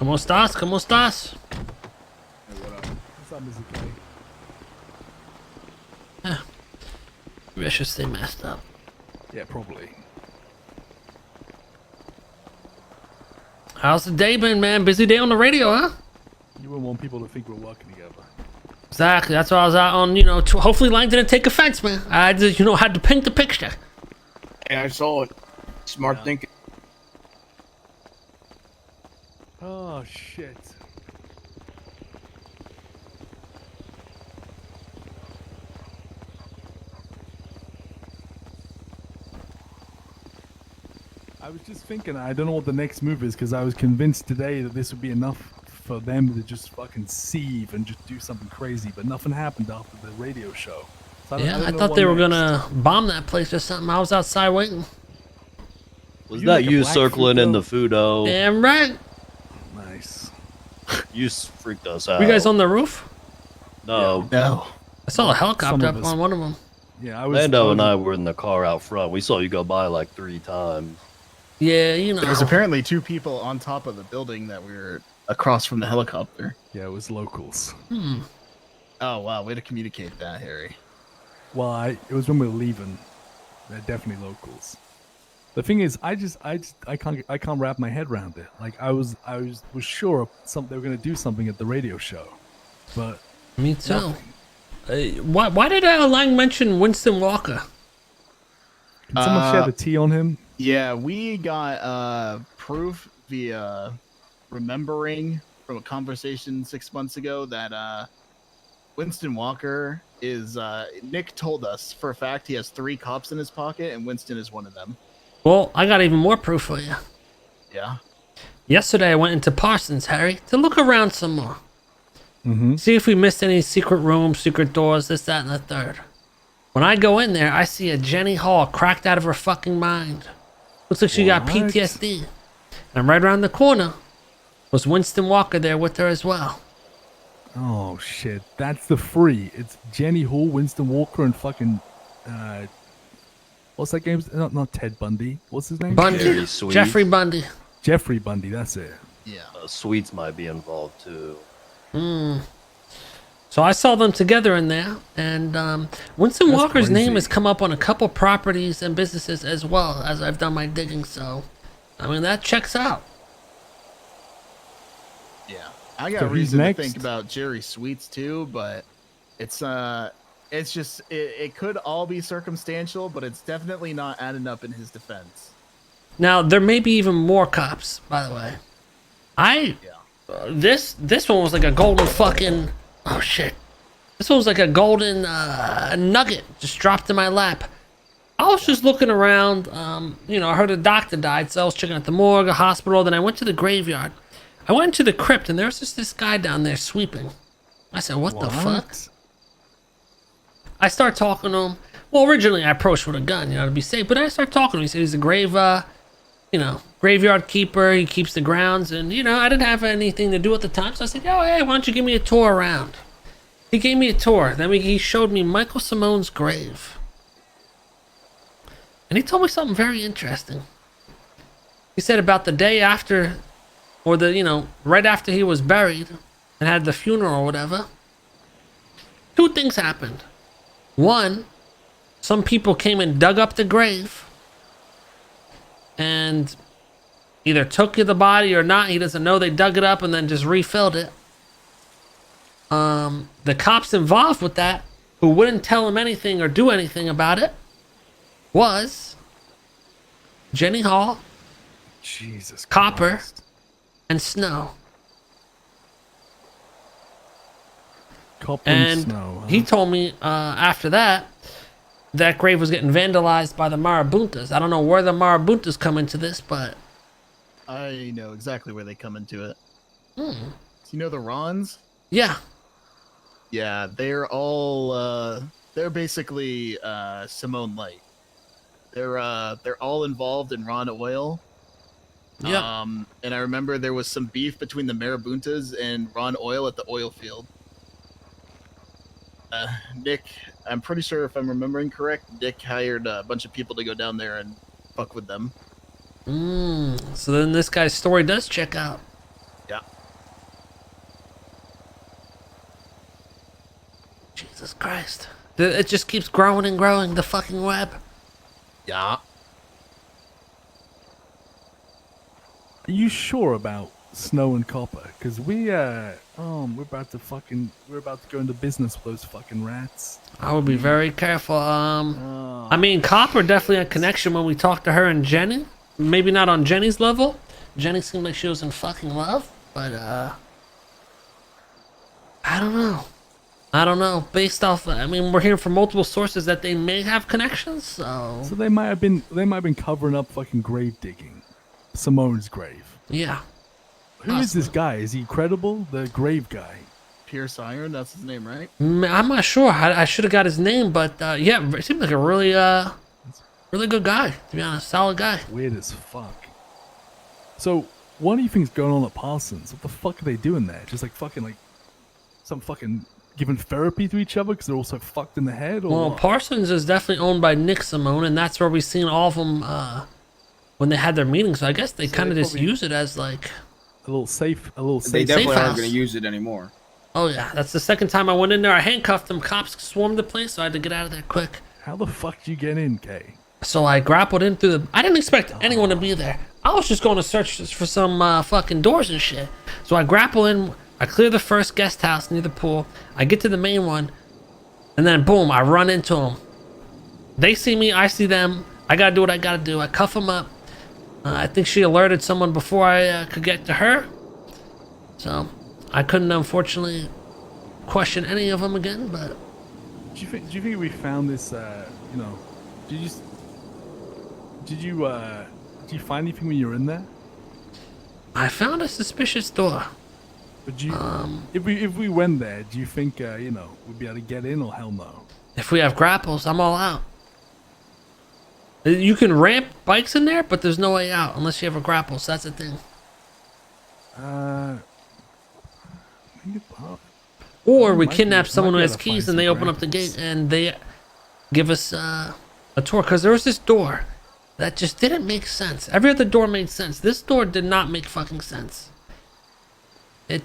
¿Cómo estás? ¿Cómo estás? Hey, what up? What's up, Mr. K? Maybe I should stay masked up. Yeah, probably. How's the day been, man? Busy day on the radio, huh? You wouldn't want people to think we're working together. Exactly. That's why I was out on, you know, hopefully Lang didn't take offense, man. I just, you know, had to paint the picture. Hey, I saw it. Smart thinking. Oh, shit. I was just thinking, I don't know what the next move is, because I was convinced today that this would be enough for them to just fucking sieve and just do something crazy, but nothing happened after the radio show. So I thought they were gonna bomb that place or something. I was outside waiting. Was You that like a you black circling in the Fudo? Damn right. Nice. You freaked us out. Were you guys on the roof? No. No. I saw a helicopter Some of up us. on one of them. Yeah, I was. Lando and I were in the car out front. We saw you go by like 3 times. Yeah, you know. There was apparently 2 people on top of the building that were across from the helicopter. Yeah, it was locals. Oh, wow. Way to communicate that, Harry. Well, it was when we were leaving. They're definitely locals. The thing is, I can't wrap my head around it. Like I was sure they were gonna do something at the radio show, but Me too. nothing. Why did Lang mention Winston Walker? Can someone share the tea on him? Yeah, we got proof via remembering from a conversation 6 months ago that Winston Walker is Nick told us for a fact he has 3 cops in his pocket and Winston is one of them. Well, I got even more proof for you. Yeah. Yesterday, I went into Parsons, Harry, to look around some more. See if we missed any secret rooms, secret doors, this, that, and the third. When I go in there, I see a Jenny Hall cracked out of her fucking mind. Looks like she got What? PTSD. And right around the corner was Winston Walker there with her as well. Oh shit, that's the 3. It's Jenny Hall, Winston Walker, and fucking what's that game's? Not Ted Bundy. What's his name? Bundy. Jerry Sweet. Jeffrey Bundy. Jeffrey Bundy. That's it. Yeah. Sweets might be involved too. So I saw them together in there, and Winston That's Walker's name crazy. has come up on a couple properties and businesses as well as I've done my digging. So, I mean, that checks out. Yeah. I got So who's reason to next? think about Jerry Sweets too, but it's just it could all be circumstantial, but it's definitely not adding up in his defense. Now there may be even more cops, by the way. This one was like a golden fucking, oh shit. This one was like a golden nugget just dropped in my lap. I was just looking around, you know, I heard a doctor died, so I was checking out the morgue, a hospital, then I went to the graveyard. I went to the crypt and there was just this guy down there sweeping. I said, what the fuck? I start talking to him. Well, originally I approached with a gun, you know, to be safe, but I start talking to him. He said he's a graveyard keeper. He keeps the grounds, and you know, I didn't have anything to do at the time, so I said, "Oh, hey, why don't you give me a tour around?" He gave me a tour. Then he showed me Michael Simone's grave, and he told me something very interesting. He said about the day after, or right after he was buried, and had the funeral or whatever. 2 things happened. 1, some people came and dug up the grave. And either took the body or not, he doesn't know. They dug it up and then just refilled it. The cops involved with that, who wouldn't tell him anything or do anything about it, was Jenny Hall, Jesus. Copper, Christ. and Snow. Copper and And Snow. Huh? he told me after that grave was getting vandalized by the Marabuntas. I don't know where the Marabuntas come into this, but I know exactly where they come into it. Do you know the Rons? yeah. Yeah, they're all they're basically Simone Light. They're all involved in Ron Oil. Yeah. And I remember there was some beef between the Marabuntas and Ron Oil at the oil field. Nick, I'm pretty sure if I'm remembering correct, Nick hired a bunch of people to go down there and fuck with them. So then this guy's story does check out. Yeah. Jesus Christ. It just keeps growing and growing, the fucking web. Yeah. Are you sure about Snow and Copper? Because we're about to go into business with those fucking rats. I would be very careful. I mean, Copper definitely had connection when we talked to her and Jenny. Maybe not on Jenny's level. Jenny seemed like she was in fucking love, but I don't know. Based off, I mean, we're hearing from multiple sources that they may have connections. So they might have been covering up fucking grave digging, Simone's grave. Yeah. Who is this guy? Is he credible? The grave guy. Pierce Iron, that's his name, right? I'm not sure. I should have got his name, but yeah, it seemed like a really good guy, to be honest. Solid guy. Weird as fuck. So, what do you think's going on at Parsons? What the fuck are they doing there? Just like some fucking giving therapy to each other because they're all so fucked in the head? Or Well, what? Parsons is definitely owned by Nick Simone, and that's where we've seen all of them when they had their meetings. So I guess they kind of just use it as like a little safe. They definitely house. aren't going to use it anymore. Oh yeah, that's the second time I went in there. I handcuffed them. Cops swarmed the place, so I had to get out of there quick. How the fuck did you get in, Kay? So I grappled in through the... I didn't expect anyone to be there. I was just going to search for some fucking doors and shit. So I grapple in. I clear the first guest house near the pool. I get to the main one. And then boom, I run into them. They see me. I see them. I got to do what I got to do. I cuff them up. I think she alerted someone before I could get to her. So I couldn't, unfortunately, question any of them again, but... Do you think we found this, did you find anything when you were in there? I found a suspicious door. But if we went there, do you think, we'd be able to get in or hell no? If we have grapples, I'm all out. You can ramp bikes in there, but there's no way out unless you have a grapple, so that's the thing. Or we kidnap someone who has keys and they open up the gate and they give us a tour. Because there was this door that just didn't make sense. Every other door made sense. This door did not make fucking sense. It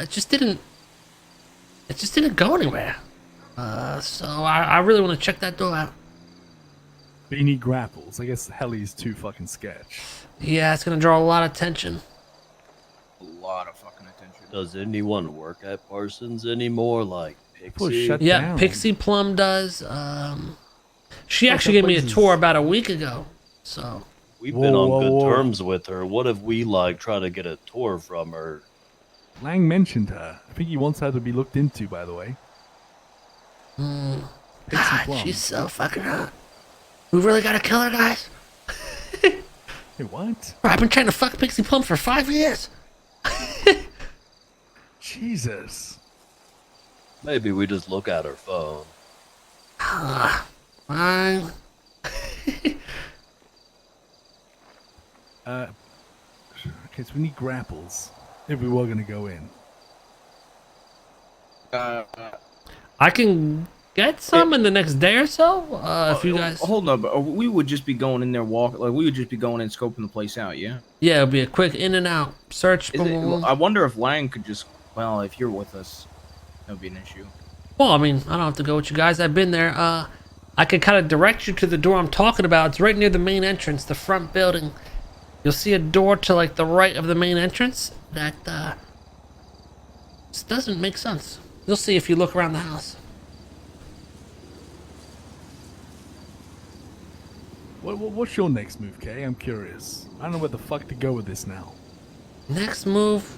just didn't go anywhere. So I really want to check that door out. But you need grapples. I guess Helly's too fucking sketch. Yeah, it's gonna draw a lot of attention. A lot of fucking attention. Does anyone work at Parsons anymore? Like Pixie? Shut Yeah, down. Pixie Plum does. She Fuck, actually that gave me a place tour is- about a week ago. So We've Whoa, been on whoa, good whoa. terms with her. What if we like try to get a tour from her? Lang mentioned her. I think he wants her to be looked into, by the way. Pixie God, Plum. she's so fucking hot. We really gotta kill her, guys. Hey, what? I've been trying to fuck Pixie Plum for 5 years. Jesus. Maybe we just look at her phone. Fine. Okay, so we need grapples if we were gonna go in. I can get some in the next day or so. If you guys, Hold up, we would just be going in there we would just be going in scoping the place out, yeah? yeah, it'll be a quick in and out search. Is Boom, it, boom, boom. I wonder if Lang could just, well, if you're with us, that would be an issue. Well, I mean, I don't have to go with you guys. I've been there. I can kind of direct you to the door I'm talking about. It's right near the main entrance, the front building. You'll see a door to like the right of the main entrance that just doesn't make sense. You'll see if you look around the house. What's your next move, Kay? I'm curious. I don't know where the fuck to go with this now. Next move,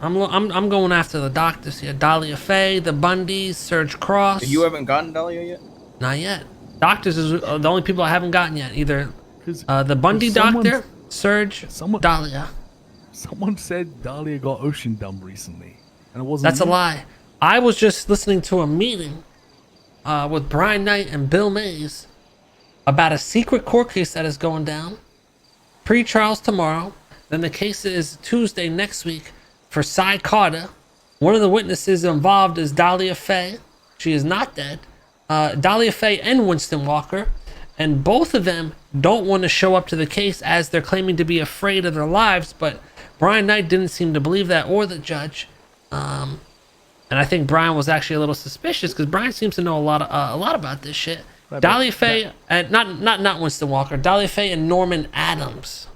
I'm going after the doctors here. DailyRP, the Bundys, Serge Cross. You haven't gotten Dahlia yet? Not yet. Doctors is the only people I haven't gotten yet. Either 'Cause the Bundy someone- doctor, Serge, someone- Dahlia. Someone said Dahlia got ocean dumped recently, and it wasn't. That's a you. lie. I was just listening to a meeting with Brian Knight and Bill Mays about a secret court case that is going down. Pre-trials tomorrow. Then the case is Tuesday next week for Cy Carter. One of the witnesses involved is DailyRP. She is not dead. DailyRP and Winston Walker. And both of them don't want to show up to the case as they're claiming to be afraid of their lives. But Brian Knight didn't seem to believe that, or the judge. And I think Brian was actually a little suspicious because Brian seems to know a lot about this shit. Right, but DailyRP, and not Winston Walker, DailyRP and Norman Adams.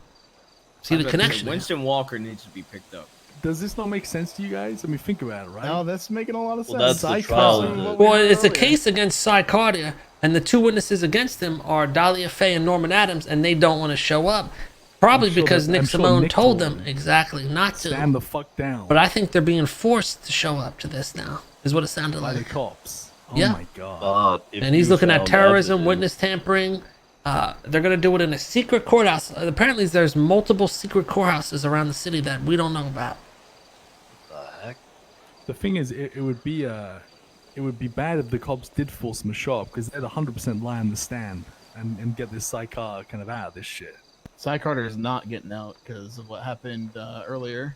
See the connection? Winston Walker needs to be picked up. Does this not make sense to you guys? I mean, think about it, right? No, that's making a lot of sense. Well, that's the Psycho. trial. What we Well, heard it's a earlier. case against Cy Carter, and the two witnesses against him are DailyRP and Norman Adams, and they don't want to show up. Probably I'm sure because that- Nick I'm sure Simone Nick told told them them. exactly not to. Stand the fuck down. But I think they're being forced to show up to this now, is what it sounded by the like. cops. Oh Yeah. my god. If And he's you looking at found terrorism, evidence- witness tampering. They're going to do it in a secret courthouse. Apparently, there's multiple secret courthouses around the city that we don't know about. The heck? The thing is, it would be bad if the cops did force him to show up because they'd 100% lie on the stand and get this psycho kind of out of this shit. Cy Carter is not getting out because of what happened earlier.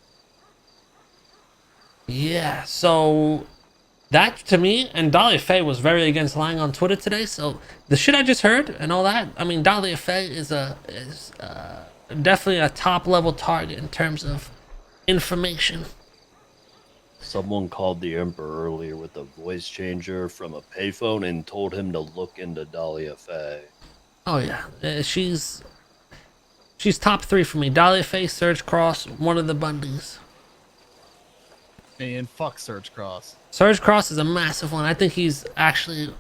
Yeah, so that to me, and DailyRP was very against lying on Twitter today. So the shit I just heard and all that, I mean, DailyRP is definitely a top level target in terms of information. Someone called the Emperor earlier with a voice changer from a payphone and told him to look into DailyRP. Oh yeah, she's top 3 for me. DailyRP, Surge Cross, one of the Bundys. And fuck Surge Cross. Surge Cross is a massive one. I think he's actually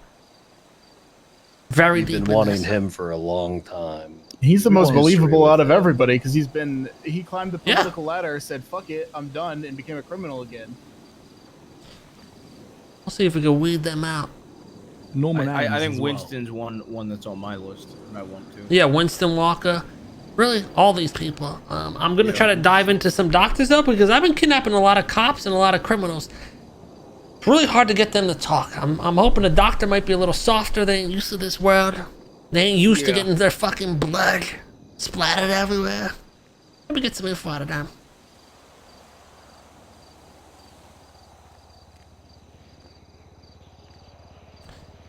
very We've deep been in wanting this. him for a long time. He's the We most want history believable with out of him. everybody because he climbed the Yeah. political ladder, said fuck it, I'm done, and became a criminal again. We'll see if we can weed them out. Norman Adams I think as well. Winston's one that's on my list, and I want to. Yeah, Winston Walker. Really, all these people. I'm gonna try to dive into some doctors though, because I've been kidnapping a lot of cops and a lot of criminals. It's really hard to get them to talk. I'm hoping a doctor might be a little softer. They ain't used to this world. They ain't used to Yeah. getting their fucking blood splattered everywhere. Let me get some info out of them.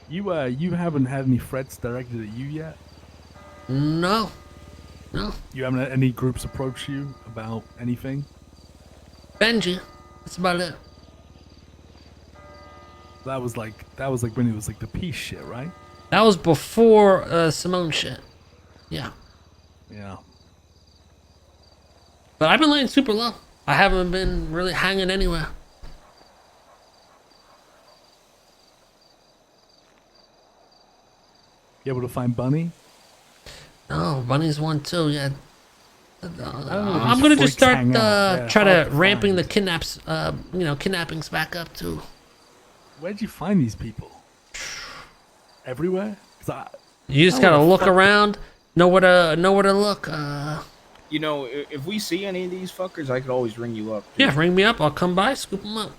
You haven't had any threats directed at you yet? No, no. You haven't had any groups approach you about anything? Benji. That's about it. That was like when it was like the peace shit, right? That was before Simone shit. Yeah. Yeah. But I've been laying super low. I haven't been really hanging anywhere. You able to find Bunny? No, Bunny's one too. Yeah. know if I'm these gonna just freaks start hang out. Yeah, try hard to to ramping the find. kidnappings back up too. Where'd you find these people? Everywhere? 'Cause You just Oh, gotta the look fuck- around, know where to look. You know, if we see any of these fuckers, I could always ring you up. too. Yeah, ring me up. I'll come by, scoop them up.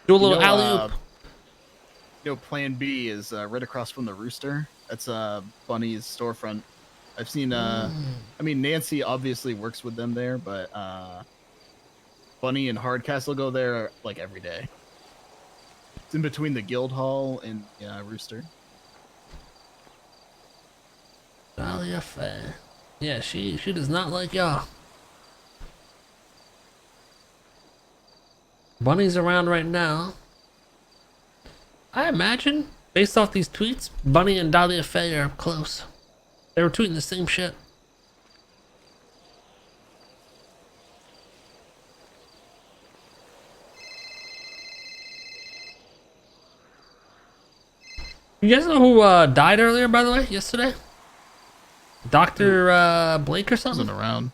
Do a little alley oop. Plan B is right across from the Rooster. That's Bunny's storefront. I've seen. I mean, Nancy obviously works with them there, but Bunny and Hardcastle go there like every day. It's in between the Guild Hall and Rooster. DailyRP. Yeah, she does not like y'all. Bunny's around right now. I imagine, based off these tweets, Bunny and DailyRP are close. They were tweeting the same shit. You guys know who died earlier, by the way, yesterday? Dr. Blake or something? Wasn't around.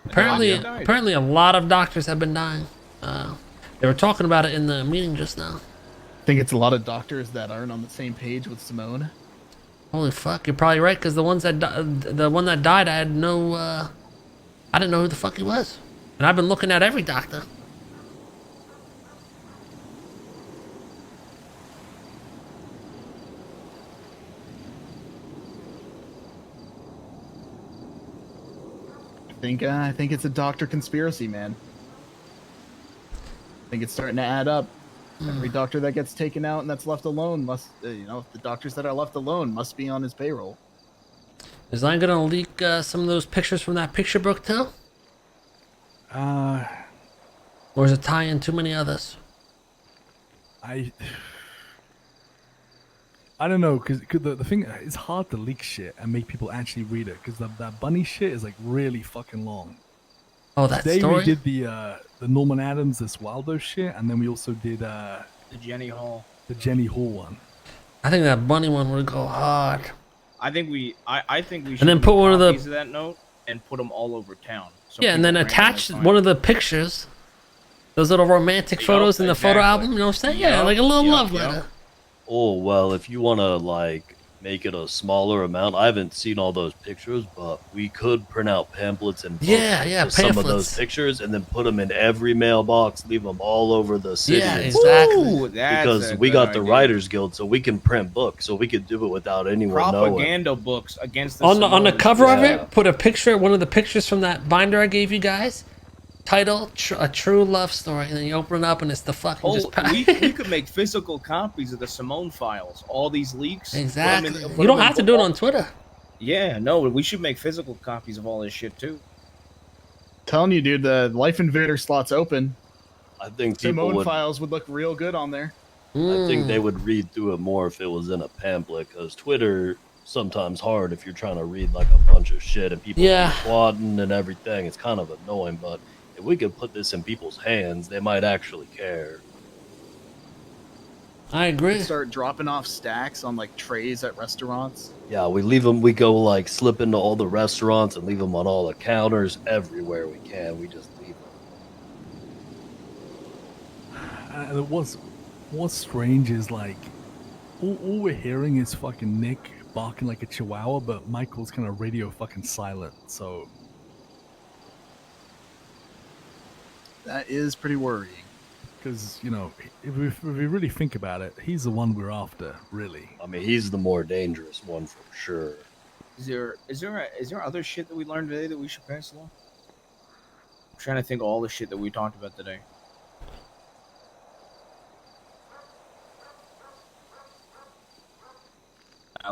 Apparently, Doctor died. apparently a lot of doctors have been dying. They were talking about it in the meeting just now. I think it's a lot of doctors that aren't on the same page with Simone. Holy fuck, you're probably right, because the one that died, I had no, I didn't know who the fuck he was. And I've been looking at every doctor. I think it's a doctor conspiracy, man. I think it's starting to add up. Every doctor that gets taken out and that's left alone must, the doctors that are left alone must be on his payroll. Is Lion gonna leak some of those pictures from that picture book too? Or is it tying too many others? I don't know, cause the thing, it's hard to leak shit and make people actually read it, cause that bunny shit is like really fucking long. Oh, that Today story? we did the Norman Adams, this Waldo shit, and then we also did The Jenny Hall. the Jenny Hall one. I think that bunny one would go hard. I think we should And then do put one of the- copies of that note and put them all over town. So Yeah, and then people attach randomly one find of the pictures. Those little romantic Yup, photos in the photo exactly. album, you know what I'm saying? Yeah, Yup, like a little yup, love yup. letter. Oh, well, if you want to, like, make it a smaller amount, I haven't seen all those pictures, but we could print out pamphlets and books Yeah, with some of those pamphlets. pictures and then put them in every mailbox, leave them all over the city. Yeah, and exactly. Ooh, that's because a we good got the idea. Writers Guild, so we can print books, so we could do it without anyone knowing. Propaganda books against the On the Samoans. cover of Yeah. it, put a picture, one of the pictures from that binder I gave you guys. Title, A True Love Story. And then you open it up and it's the fucking Oh, just we could make physical copies of the Simone files. All these leaks. put 'em Exactly. in- put You don't 'em in have to do it book- on Twitter. Yeah, no, we should make physical copies of all this shit too. Telling you, dude, the Life Invader slot's open. I think people Simone would. files would look real good on there. I think Mm. they would read through it more if it was in a pamphlet, because Twitter sometimes hard if you're trying to read like a bunch of shit and people Yeah. squatting and everything. It's kind of annoying, but if we could put this in people's hands, they might actually care. I agree. Start dropping off stacks on like trays at restaurants. Yeah, we leave them. We go like slip into all the restaurants and leave them on all the counters everywhere we can. We just leave them. And what's strange is like all we're hearing is fucking Nick barking like a chihuahua, but Michael's kind of radio fucking silent. So That is pretty worrying. because if we really think about it, he's the one we're after, really. I mean, he's the more dangerous one for sure. Is there other shit that we learned today that we should pass along? I'm trying to think of all the shit that we talked about today.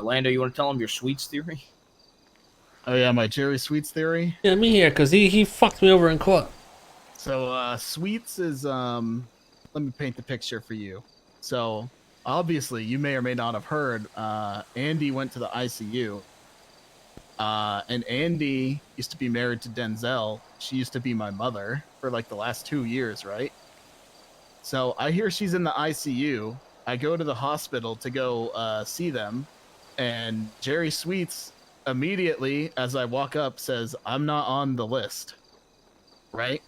Lando, you want to tell him your sweets theory? Oh yeah, my Jerry Sweets theory. Yeah, me here, because he fucked me over in court. So Sweets is let me paint the picture for you. So obviously you may or may not have heard Andy went to the ICU. And Andy used to be married to Denzel. She used to be my mother for like the last 2 years, right? So I hear she's in the ICU. I go to the hospital to go see them, and Jerry Sweets immediately, as I walk up, says, "I'm not on the list." Right?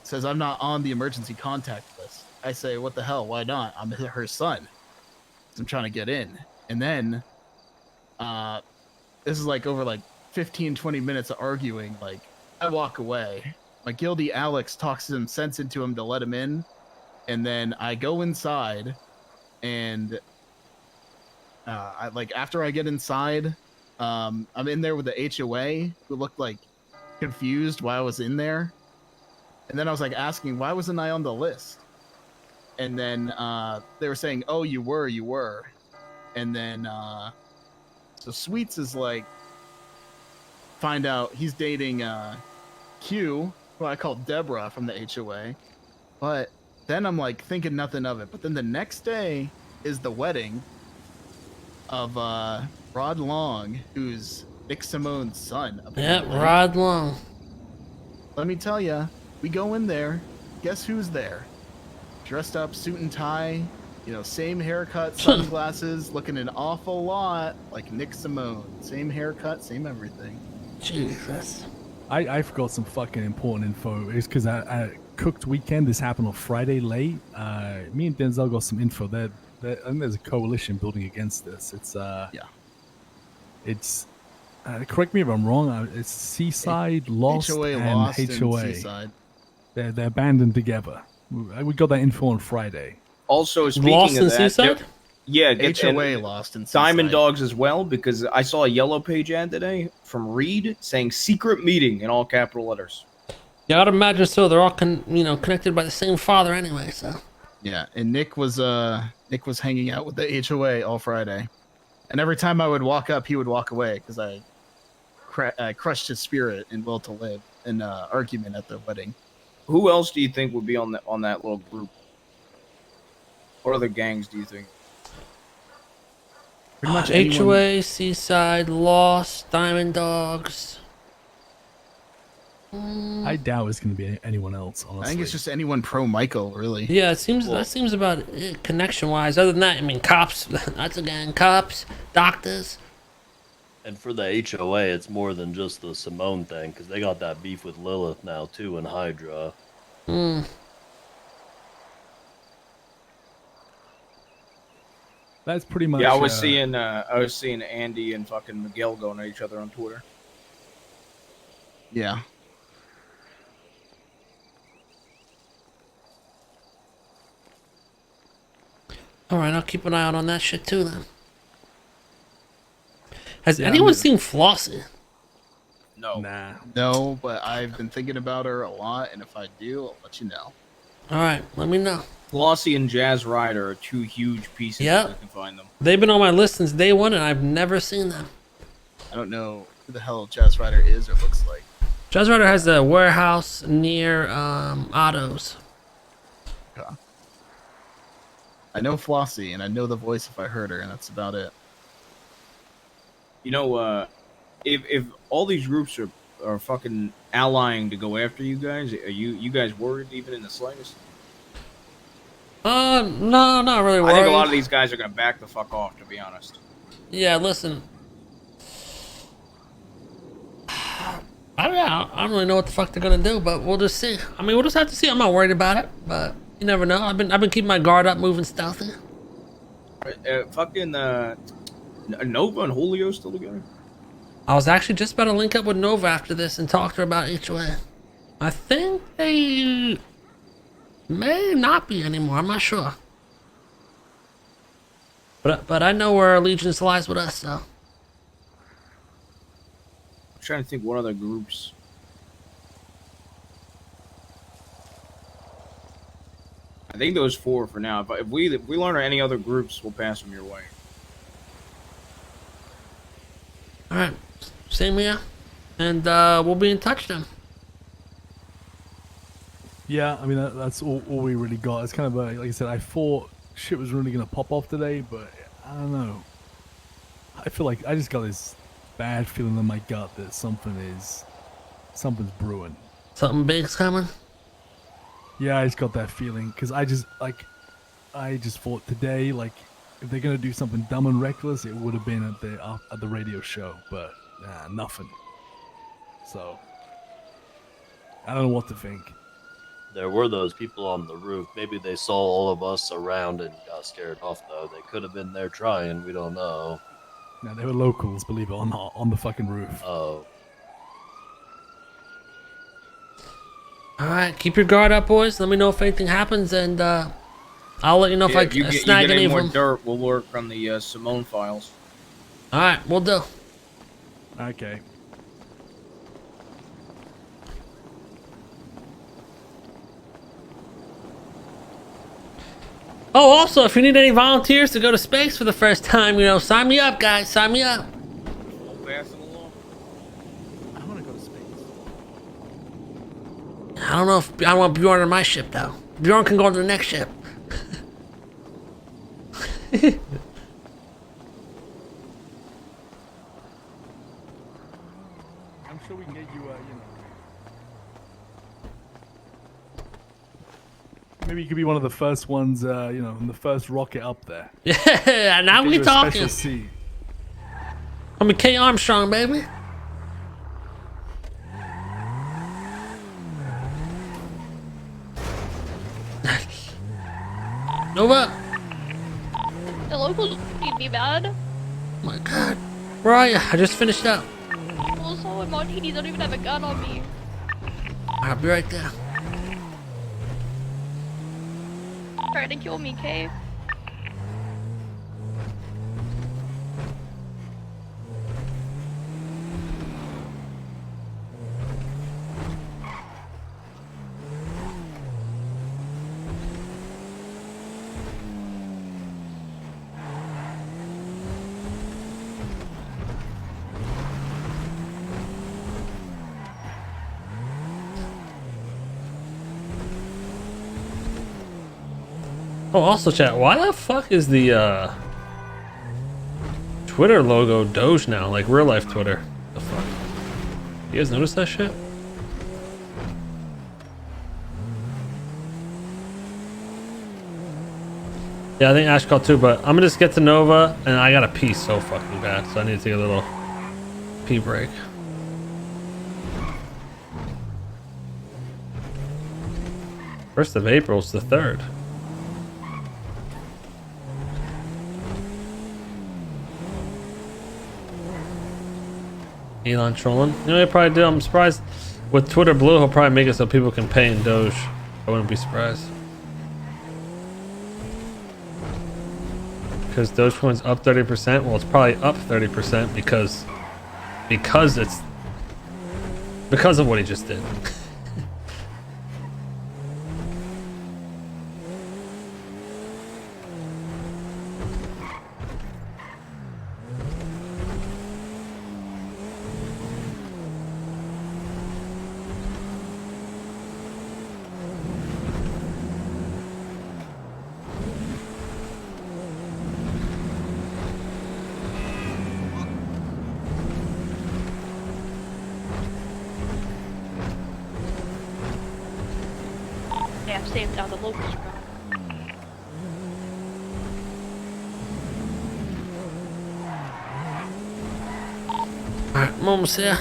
Says, "I'm not on the emergency contact list." I say, "What the hell? Why not? I'm her son. I'm trying to get in." And then, this is like over like 15, 20 minutes of arguing. Like, I walk away. My guilty Alex talks some sense into him to let him in. And then I go inside, and I like after I get inside, I'm in there with the HOA who looked like confused why I was in there. And then I was like asking, why wasn't I on the list? And then they were saying, "Oh, you were." And then so Sweets is like, find out he's dating Q, who I call Deborah from the HOA. But then I'm like thinking nothing of it. But then the next day is the wedding of Rod Long, who's Nick Simone's son. Yeah, apparently. Rod Long. Let me tell you, we go in there. Guess who's there? Dressed up, suit and tie, same haircut, sunglasses, looking an awful lot like Nick Simone. Same haircut, same everything. Jesus. I forgot some fucking important info. It's because I cooked weekend. This happened on Friday late. Me and Denzel got some info. I think there's a coalition building against this. It's It's correct me if I'm wrong. It's Seaside, Lost, HOA and Lost HOA. and Seaside. They're banded together. We got that info on Friday. Also, speaking Lost of in that, Seaside? yeah, get HOA Lost and Diamond Seaside. Dogs as well, because I saw a Yellow Page ad today from Reed saying "secret meeting" in all capital letters. Yeah, I'd imagine so. They're all connected by the same father anyway, so. Yeah, and Nick was hanging out with the HOA all Friday, and every time I would walk up, he would walk away because I crushed his spirit and will to live in an argument at the wedding. Who else do you think would be on that little group? What other gangs do you think? Pretty much anyone. HOA, Seaside, Lost, Diamond Dogs. I doubt it's going to be anyone else, honestly. I think it's just anyone pro Michael, really. Yeah, it seems that seems about it, connection-wise. Other than that, I mean, cops. That's a gang. Cops, doctors. And for the HOA, it's more than just the Simone thing, because they got that beef with Lilith now, too, and Hydra. That's pretty much. Yeah, I was seeing Andy and fucking Miguel going at each other on Twitter. Yeah. All right, I'll keep an eye out on that shit too. Then, has Yeah, anyone I'm- seen Flossie? No. Nah. No, but I've been thinking about her a lot, and if I do, I'll let you know. All right, let me know. Flossie and Jazz Rider are two huge pieces. Yep. If I can find them. They've been on my list since day one, and I've never seen them. I don't know who the hell Jazz Rider is or looks like. Jazz Rider has a warehouse near Otto's. I know Flossie, and I know the voice if I heard her, and that's about it. You know, if all these groups are fucking allying to go after you guys, are you guys worried even in the slightest? No, not really worried. I think a lot of these guys are gonna back the fuck off, to be honest. Yeah, listen. I don't really know what the fuck they're gonna do, but we'll just see. I mean, we'll just have to see. I'm not worried about it, but you never know. I've been keeping my guard up, moving stealthy. Fucking Nova and Julio still together? I was actually just about to link up with Nova after this and talk to her about HOA. I think they may not be anymore. I'm not sure. But I know where allegiance lies with us, so. I'm trying to think what other groups. I think those four for now. If we learn of any other groups, we'll pass them your way. All right, same here, and we'll be in touch then. Yeah, I mean that's all we really got. It's kind of like I said, I thought shit was really gonna pop off today, but I don't know. I feel like I just got this bad feeling in my gut that something's brewing. Something big's coming. Yeah, I just got that feeling because I just thought today, like, if they're gonna do something dumb and reckless, it would have been at the radio show, but nothing. So I don't know what to think. There were those people on the roof. Maybe they saw all of us around and got scared off, though. They could have been there trying. We don't know. No, they were locals, believe it or not, on the fucking roof. Oh. All right, keep your guard up, boys. Let me know if anything happens, and I'll let you know if I snag any of more them. dirt, we'll work on the Simone files. All right, we'll do. Okay. Oh, also, if you need any volunteers to go to space for the first time, you know, sign me up, guys. Sign me up. We'll pass it along. I want to go to space. I don't know if I want Bjorn on my ship, though. Bjorn can go on to the next ship. I'm sure we can get you, maybe you could be one of the first ones, in the first rocket up there. Yeah, now Get we you a talking. special seat. I'm a K Armstrong, baby. Nova. The locals need me bad. Oh my God. Where are you? I just finished up. Also, in Martinis don't even have a gun on me. I'll be right there. Trying to kill me, Kay. Oh, also chat, why the fuck is the Twitter logo Doge now? Like real life Twitter. The fuck? You guys notice that shit? Yeah, I think Ash called too, but I'm gonna just get to Nova and I gotta pee so fucking bad, so I need to take a little pee break. First of April is the 3rd. Elon trolling. You know what he probably do? I'm surprised with Twitter Blue, he'll probably make it so people can pay in Doge. I wouldn't be surprised. Because Dogecoin's up 30%. Well, it's probably up 30% because it's because of what he just did. Yeah, I've saved down the locals route. Alright, moments here.